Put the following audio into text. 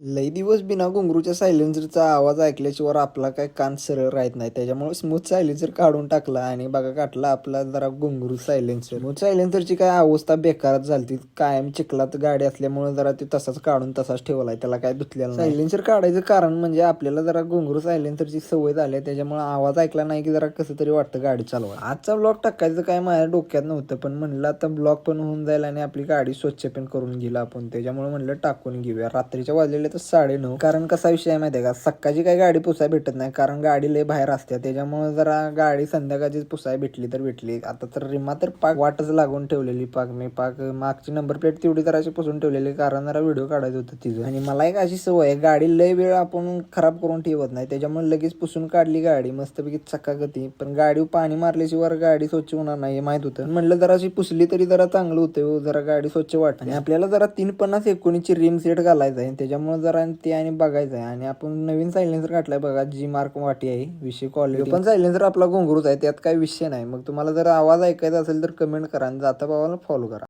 लई दिवस बिना घुंगरूच्या सायलेन्सरचा आवाज ऐकल्याशिवाय आपला काय कान सरळ राहत नाही. त्याच्यामुळे स्मूथ सायलेन्सर काढून टाकला आणि बघा काढला आपला जरा घुंगरू सायलेन्सर. स्मूथ सायलेन्सरची काय अवस्था बेकारच झाली. कायम चिखलात गाडी असल्यामुळे जरा ते तसाच काढून तसाच ठेवलाय, त्याला काय धुतलेलं नाही. सायलेन्सर काढायचं कारण म्हणजे आपल्याला जरा घुंगरू सायलेन्सरची सवय झाली, त्याच्यामुळे आवाज ऐकला नाही की जरा कसं तरी वाटतं गाडी चालवा. आजचा ब्लॉग टाकायचं काय माझ्या डोक्यात नव्हतं, पण म्हणलं आता ब्लॉग पण होऊन जाईल आणि आपली गाडी स्वच्छ पण करून घेईल आपण. त्याच्यामुळे म्हणलं टाकून घेऊया. रात्रीच्या वाजलेले तर 9:30. कारण कसा विषय आहे माहिती आहे का, सकाळची काही गाडी पुसाय भेटत नाही कारण गाडी लय बाहेर असते. त्याच्यामुळे जरा गाडी संध्याकाळची पुसाय भेटली तर भेटली. आता तर रिमा तर पाक वाटच लागून ठेवलेली. मी मागची नंबर प्लेट तेवढी तर अशी पुसून ठेवलेली कारण जरा व्हिडिओ काढायचं होतं तिचं. आणि मला एक अशी सवय आहे, गाडी लय वेळ आपण खराब करून ठेवत नाही. त्याच्यामुळे लगेच पुसून काढली गाडी मस्तपैकी चकाकती. पण गाडी पाणी मारल्याशिवाय गाडी स्वच्छ होणार नाही हे माहित होतं. म्हणलं जरा अशी पुसली तरी जरा चांगलं होतं, जरा गाडी स्वच्छ वाटते. आणि आपल्याला जरा 350/19 रिम सेट घालायचा आहे, त्याच्यामुळे जरा ते आणि बघायचं आहे. आणि आपण नवीन सायलेन्सर घातलाय बघा, जी मार्क वाटी आहे. विषय क्वालिटी पण सायलेन्सर आपला घुंगरूच आहे, त्यात काही विषय नाही. मग तुम्हाला जर आवाज ऐकायचा असेल तर कमेंट करा आणि जाता भावाला फॉलो करा.